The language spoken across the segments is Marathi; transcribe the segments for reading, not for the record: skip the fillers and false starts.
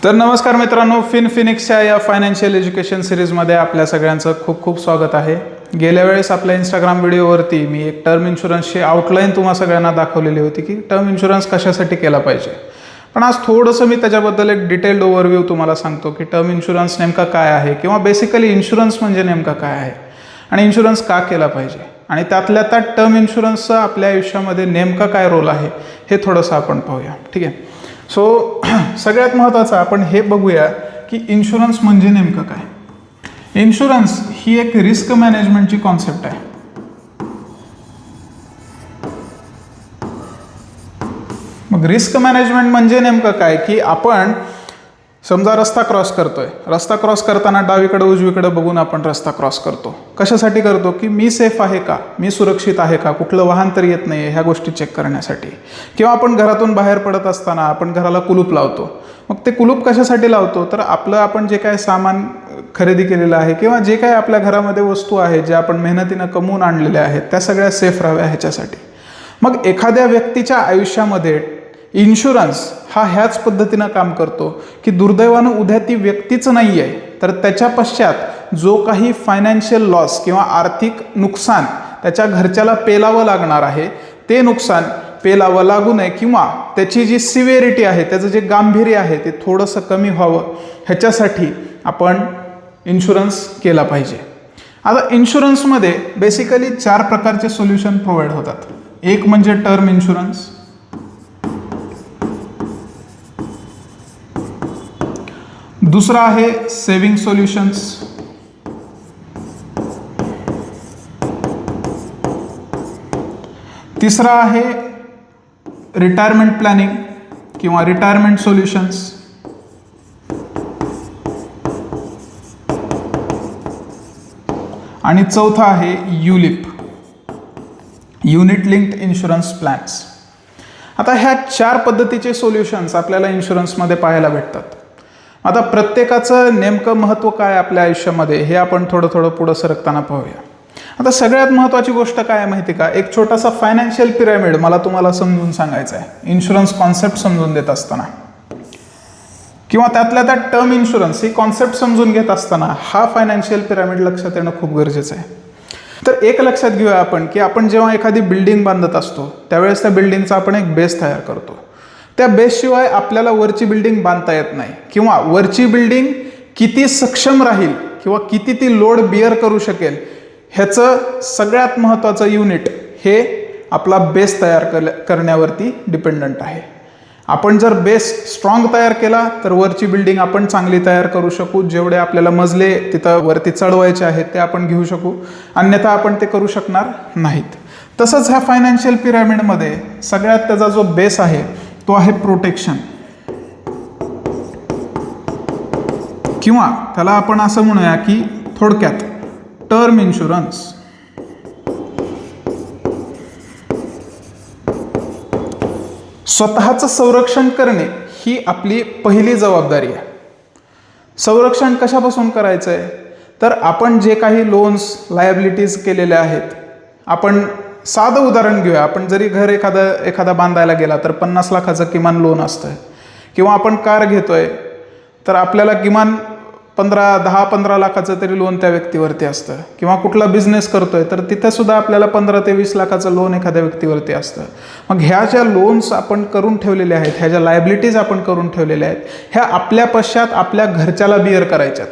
तर नमस्कार मित्रांनो, फिनिक्सच्या या फायनान्शियल एज्युकेशन सिरीजमध्ये आपल्या सगळ्यांचं खूप खूप स्वागत आहे. गेल्या वेळेस आपल्या इंस्टाग्राम व्हिडिओवरती मी एक टर्म इन्शुरन्सची आउटलाईन तुम्हा सगळ्यांना दाखवलेली होती की टर्म इन्शुरन्स कशासाठी केला पाहिजे. पण आज थोडंसं मी त्याच्याबद्दल एक डिटेल्ड ओव्हरव्ह्यू तुम्हाला सांगतो की टर्म इन्शुरन्स नेमका काय आहे किंवा बेसिकली इन्शुरन्स म्हणजे नेमका काय आहे आणि इन्शुरन्स का केला पाहिजे आणि त्यातल्या त्यात टर्म इन्शुरन्सचा आपल्या आयुष्यामध्ये नेमका काय रोल आहे हे थोडंसं आपण पाहूया. ठीक आहे. सो सगळ्यात महत्त्वाचं आपण हे बघूया की इन्शुरन्स म्हणजे नेमकं काय. इन्शुरन्स ही एक रिस्क मॅनेजमेंटची कॉन्सेप्ट आहे. मग रिस्क मॅनेजमेंट म्हणजे नेमकं काय की आपण समजा रस्ता क्रॉस करताना डावीकडे उजवीकडे बघून आपण रस्ता क्रॉस करतो. कशासाठी करतो की मी सेफ आहे का, मी सुरक्षित आहे का, कुठलं वाहन तर येत नाही ह्या गोष्टी चेक करण्यासाठी. किंवा आपण घरातून बाहेर पडत असताना आपण घराला कुलूप लावतो. मग ते कुलूप कशासाठी लावतो तर आपण जे काय सामान खरेदी केलेलं आहे किंवा जे काय आपल्या घरामध्ये वस्तू आहे जे आपण मेहनतीनं कमवून आणलेल्या आहेत त्या सगळ्या सेफ राहाव्या ह्याच्यासाठी. मग एखाद्या व्यक्तीच्या आयुष्यामध्ये इन्शुरन्स हा ह्याच पद्धतीनं काम करतो की दुर्दैवानं उद्या ती व्यक्तीच नाही आहे तर त्याच्या पश्चात जो काही फायनान्शियल लॉस किंवा आर्थिक नुकसान त्याच्या घरच्याला पेलावं लागणार आहे ते नुकसान पेलावं लागू नये किंवा त्याची जी सिव्हिरिटी आहे त्याचं जे गांभीर्य आहे ते थोडंसं कमी व्हावं ह्याच्यासाठी आपण इन्शुरन्स केला पाहिजे. आता इन्शुरन्समध्ये बेसिकली 4 प्रकारचे सोल्युशन प्रोव्हाइड होतात. एक म्हणजे टर्म इन्शुरन्स, दुसरा आहे सेविंग सोल्युशन्स, तिसरा आहे रिटायरमेंट प्लॅनिंग किंवा रिटायरमेंट सोल्युशन्स, आणि चौथा आहे ULIP, unit linked insurance plans. आता ह्या 4 पद्धतीचे सोल्युशन्स आपल्याला इन्शुरन्समध्ये पाहायला भेटतात. आता प्रत्येकाचं नेमकं महत्त्व काय आपल्या आयुष्यामध्ये हे आपण थोडं पुढं सरकताना पाहूया. आता सगळ्यात महत्त्वाची गोष्ट काय आहे माहिती का, एक छोटासा फायनान्शियल पिरॅमिड मला तुम्हाला समजून सांगायचा आहे इन्शुरन्स कॉन्सेप्ट समजून देत असताना किंवा त्यातल्या त्यात टर्म इन्शुरन्स ही कॉन्सेप्ट समजून घेत असताना हा फायनान्शियल पिरॅमिड लक्षात येणं खूप गरजेचं आहे. तर एक लक्षात घेऊया आपण की आपण जेव्हा एखादी बिल्डिंग बांधत असतो त्यावेळेस त्या बिल्डिंगचा आपण एक बेस तयार करतो. त्या बेसशिवाय आपल्याला वरची बिल्डिंग बांधता येत नाही किंवा वरची बिल्डिंग किती सक्षम राहील किंवा किती ती लोड बिअर करू शकेल ह्याचं सगळ्यात महत्त्वाचं युनिट हे आपला बेस तयार करण्यावरती डिपेंडंट आहे. आपण जर बेस स्ट्रॉंग तयार केला तर वरची बिल्डिंग आपण चांगली तयार करू शकू. जेवढे आपल्याला मजले तिथं वरती चढवायचे आहेत ते आपण घेऊ शकू, अन्यथा आपण ते करू शकणार नाहीत. तसंच ह्या फायनान्शियल पिरॅमिडमध्ये सगळ्यात त्याचा जो बेस आहे तो आहे प्रोटेक्शन किंवा त्याला आपण असं म्हणूया की थोडक्यात टर्म इन्शुरन्स. स्वतःचं संरक्षण करणे ही आपली पहिली जबाबदारी आहे. संरक्षण कशापासून करायचं आहे तर आपण जे काही लोन्स लायबिलिटीज केलेल्या आहेत, आपण साधं उदाहरण घेऊया. आपण जरी घर एखादा बांधायला गेला तर 50 लाखाचं किमान लोन असतं किंवा आपण कार घेतोय तर आपल्याला किमान 10-15 लाखाचं तरी लोन त्या व्यक्तीवरती असतं किंवा कुठला बिझनेस करतोय तर तिथे सुद्धा आपल्याला 15 ते 20 लाखाचं लोन एखाद्या व्यक्तीवरती असतं. मग ह्या ज्या लोन्स आपण करून ठेवलेल्या आहेत, ह्या ज्या लायबिलिटीज आपण करून ठेवलेल्या आहेत, ह्या आपल्या पश्चात आपल्या घरच्याला बिअर करायच्यात.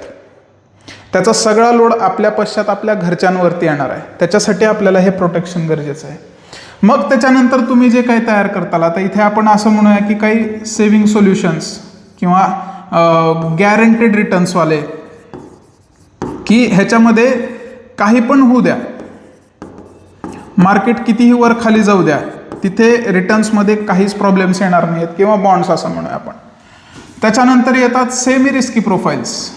त्याचा सगळा लोड आपल्या पश्चात आपल्या घरच्यांवरती येणार आहे. त्याच्यासाठी आपल्याला हे प्रोटेक्शन गरजेचं आहे. मग त्याच्यानंतर तुम्ही जे काही तयार करताल, आता इथे आपण असं म्हणूया की काही सेविंग सोल्युशन्स किंवा गॅरंटेड रिटर्न्सवाले की ह्याच्यामध्ये काही पण होऊ द्या, मार्केट कितीही वर खाली जाऊ द्या, तिथे रिटर्न्समध्ये काहीच प्रॉब्लेम्स येणार नाहीत किंवा बॉन्ड्स असं म्हणूया आपण. त्याच्यानंतर येतात सेमी रिस्की प्रोफाईल्स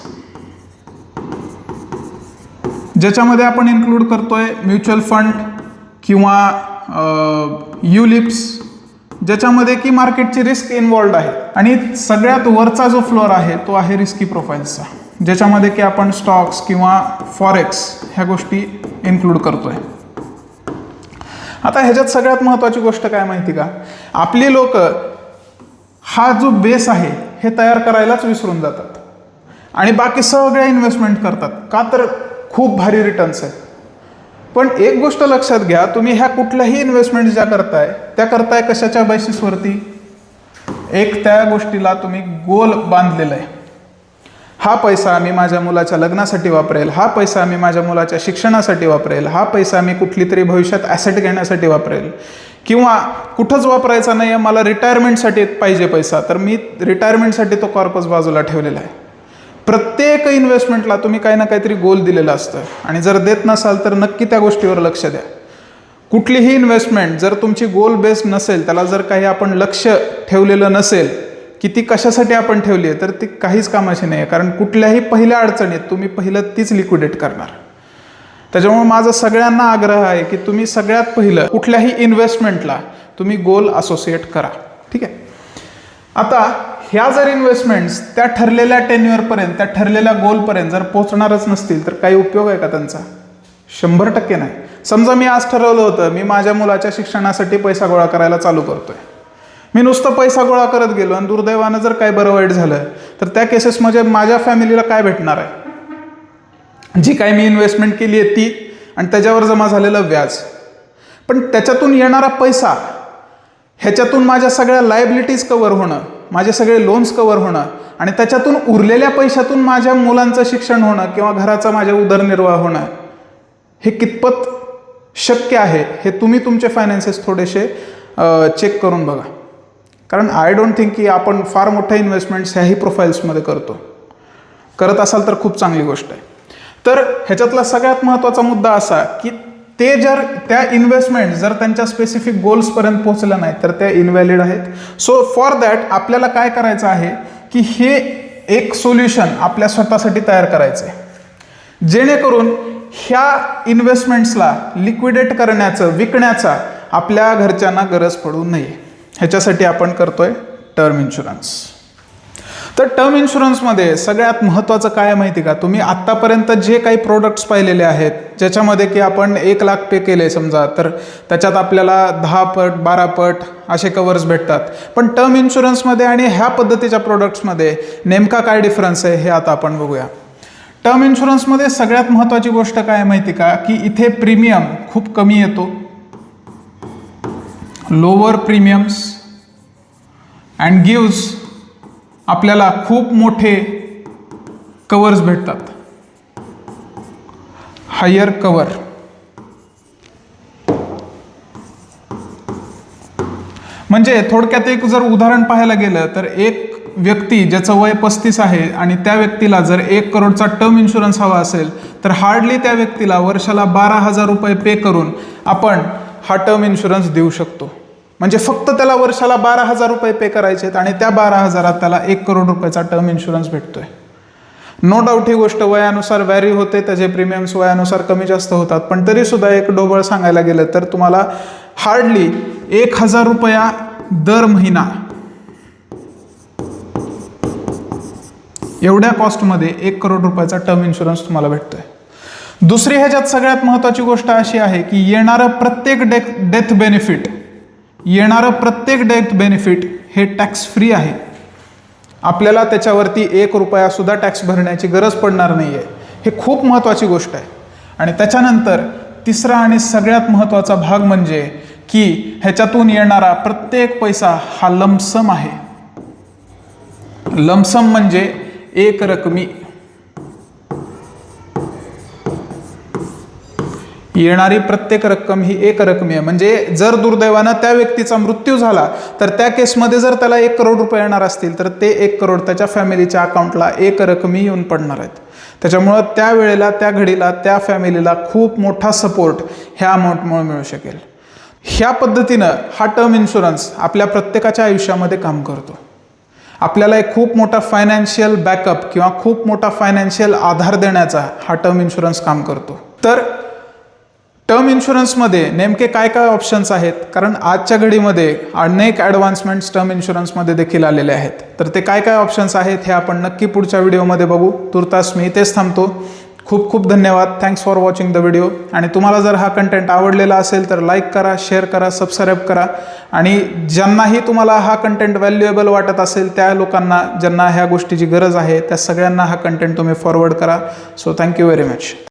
ज्याच्यामध्ये आपण इन्क्लूड करतोय म्युच्युअल फंड किंवा युलिप्स ज्याच्यामध्ये की मार्केटची रिस्क इन्वॉल्ड आहे. आणि सगळ्यात वरचा जो फ्लोअर आहे तो आहे रिस्की प्रोफाईल्सचा, ज्याच्यामध्ये की आपण स्टॉक्स किंवा फॉरेक्स ह्या गोष्टी इन्क्लूड करतोय. आता ह्याच्यात सगळ्यात महत्त्वाची गोष्ट काय माहिती का, आपली लोक हा जो बेस आहे हे तयार करायलाच विसरून जातात आणि बाकी सगळ्या इन्व्हेस्टमेंट करतात. का तर खूप भारी रिटर्न्स आहेत. पण एक गोष्ट लक्षात घ्या, तुम्ही ह्या कुठल्याही इन्व्हेस्टमेंट ज्या करताय त्या करताय कशाच्या बेसिसवरती? एक त्या गोष्टीला तुम्ही गोल बांधलेला आहे. हा पैसा मी माझ्या मुलाच्या लग्नासाठी वापरेल, हा पैसा मी माझ्या मुलाच्या शिक्षणासाठी वापरेल, हा पैसा मी कुठली तरी भविष्यात ॲसेट घेण्यासाठी वापरेल, किंवा कुठंच वापरायचा नाही आहे, मला रिटायरमेंटसाठी पाहिजे पैसा, तर मी रिटायरमेंटसाठी तो कॉर्पस बाजूला ठेवलेला आहे. प्रत्येक इन्व्हेस्टमेंटला तुम्ही काही ना काहीतरी गोल दिलेलं असतं आणि जर देत नसाल तर नक्की त्या गोष्टीवर लक्ष द्या. कुठलीही इन्व्हेस्टमेंट जर तुमची गोल बेस्ड नसेल, त्याला जर काही आपण लक्ष ठेवलेलं नसेल की ती कशासाठी आपण ठेवली आहे, तर ती काहीच कामाची नाही आहे. कारण कुठल्याही पहिल्या अडचणीत तुम्ही पहिलं तीच लिक्विडेट करणार. त्याच्यामुळे माझा सगळ्यांना आग्रह आहे की तुम्ही सगळ्यात पहिलं कुठल्याही इन्व्हेस्टमेंटला तुम्ही गोल असोसिएट करा. ठीक आहे. आता ह्या जर इन्व्हेस्टमेंट्स त्या ठरलेल्या टेन्युअरपर्यंत, त्या ठरलेल्या गोलपर्यंत जर पोहोचणारच नसतील तर काही उपयोग आहे का त्यांचा? 100% नाही. समजा मी आज ठरवलं होतं मी माझ्या मुलाच्या शिक्षणासाठी पैसा गोळा करायला चालू करतोय. मी नुसतं पैसा गोळा करत गेलो आणि दुर्दैवानं जर काही बरं वाईट झालं तर त्या केसेसमध्ये माझ्या फॅमिलीला काय भेटणार आहे? जी काही मी इन्व्हेस्टमेंट केली आहे ती आणि त्याच्यावर जमा झालेलं व्याज. पण त्याच्यातून येणारा पैसा, ह्याच्यातून माझ्या सगळ्या लायबिलिटीज कव्हर होणं, माझे सगळे लोन्स कव्हर होणं आणि त्याच्यातून उरलेल्या पैशातून माझ्या मुलांचं शिक्षण होणं किंवा घराचा माझ्या उदरनिर्वाह होणं, हे कितपत शक्य आहे हे तुम्ही तुमचे फायनान्सेस थोडेसे चेक करून बघा. कारण आय डोंट थिंक की आपण फार मोठ्या इन्व्हेस्टमेंट्स ह्याही प्रोफाईल्समध्ये करत असाल तर खूप चांगली गोष्ट आहे. तर ह्याच्यातला सगळ्यात महत्त्वाचा मुद्दा असा की ते जर त्या इन्व्हेस्टमेंट जर त्यांच्या स्पेसिफिक गोल्सपर्यंत पोहोचल्या नाहीत तर त्या इनव्हॅलिड आहेत. सो फॉर दॅट आपल्याला काय करायचं आहे की हे एक सोल्युशन आपल्या स्वतःसाठी तयार करायचं आहे जेणेकरून ह्या इन्व्हेस्टमेंट्सला लिक्विडेट करण्याचं, विकण्याचा आपल्या घरच्यांना गरज पडू नये. ह्याच्यासाठी आपण करतोय टर्म इन्शुरन्स. तर टर्म इन्शुरन्समध्ये सगळ्यात महत्त्वाचं काय माहिती का? तुम्ही आत्तापर्यंत जे काही प्रोडक्ट्स पाहिलेले आहेत ज्याच्यामध्ये की आपण 1 लाख पे केले समजा, तर त्याच्यात आपल्याला 10 पट 12 पट असे कवर्स भेटतात. पण टर्म इन्शुरन्समध्ये आणि ह्या पद्धतीच्या प्रोडक्ट्समध्ये नेमका काय डिफरन्स आहे हे आता आपण बघूया. टर्म इन्शुरन्समध्ये सगळ्यात महत्त्वाची गोष्ट काय माहिती का की इथे प्रीमियम खूप कमी येतो, लोअर प्रीमियम्स अँड गिव्स आपल्याला खूप मोठे कवर्स भेटतात, हायर कवर. म्हणजे थोडक्यात एक जर उदाहरण पाहायला गेलं तर एक व्यक्ती ज्याचं वय 35 आहे आणि त्या व्यक्तीला जर 1 करोडचा टर्म इन्शुरन्स हवा असेल तर हार्डली त्या व्यक्तीला वर्षाला 12,000 रुपये पे करून आपण हा टर्म इन्शुरन्स देऊ शकतो. म्हणजे फक्त त्याला वर्षाला 12,000 रुपये पे करायचे आहेत आणि त्या 12,000 त्याला 1 करोड रुपयाचा टर्म इन्शुरन्स भेटतोय. नो डाऊट ही गोष्ट वयानुसार व्हॅरी होते, त्याचे प्रीमियम्स वयानुसार कमी जास्त होतात, पण तरी सुद्धा एक ढोबळ सांगायला गेलं तर तुम्हाला हार्डली 1,000 रुपया दर महिना एवढ्या कॉस्टमध्ये 1 करोड रुपयाचा टर्म इन्शुरन्स तुम्हाला भेटतोय. दुसरी ह्याच्यात सगळ्यात महत्त्वाची गोष्ट अशी आहे की येणारं प्रत्येक डेथ बेनिफिट हे टॅक्स फ्री आहे. आपल्याला त्याच्यावरती 1 रुपया सुद्धा टॅक्स भरण्याची गरज पडणार नाही आहे. हे खूप महत्त्वाची गोष्ट आहे. आणि त्याच्यानंतर तिसरा आणि सगळ्यात महत्त्वाचा भाग म्हणजे की ह्याच्यातून येणारा प्रत्येक पैसा हा लमसम आहे. लमसम म्हणजे एक रकमी. येणारी प्रत्येक रक्कम ही एक रकमी आहे. म्हणजे जर दुर्दैवानं त्या व्यक्तीचा मृत्यू झाला तर त्या केसमध्ये जर त्याला 1 करोड रुपये येणार असतील तर ते 1 करोड त्याच्या फॅमिलीच्या अकाउंटला एक रकमी येऊन पडणार आहेत. त्याच्यामुळं त्या वेळेला, त्या घडीला, त्या फॅमिलीला खूप मोठा सपोर्ट ह्या अमाऊंटमुळे मिळू शकेल. ह्या पद्धतीनं हा टर्म इन्शुरन्स आपल्या प्रत्येकाच्या आयुष्यामध्ये काम करतो. आपल्याला एक खूप मोठा फायनान्शियल बॅकअप किंवा खूप मोठा फायनान्शियल आधार देण्याचा हा टर्म इन्शुरन्स काम करतो. तर टर्म इन्शुरन्समध्ये नेमके काय काय ऑप्शन्स आहेत? कारण आजच्या घडीमध्ये अनेक ॲडव्हान्समेंट्स टर्म इन्शुरन्समध्ये देखील आलेले आहेत. तर ते काय काय ऑप्शन्स आहेत हे आपण नक्की पुढच्या व्हिडिओमध्ये बघू. तुर्तास मी इथेच थांबतो. खूप खूप धन्यवाद. Thanks for watching the video. आणि तुम्हाला जर हा कंटेंट आवडलेला असेल तर लाईक करा, शेअर करा, सबस्क्राईब करा. आणि ज्यांनाही तुम्हाला हा कंटेंट व्हॅल्युएबल वाटत असेल त्या लोकांना, ज्यांना ह्या गोष्टीची गरज आहे, त्या सगळ्यांना हा कंटेंट तुम्ही फॉरवर्ड करा. So thank you very much.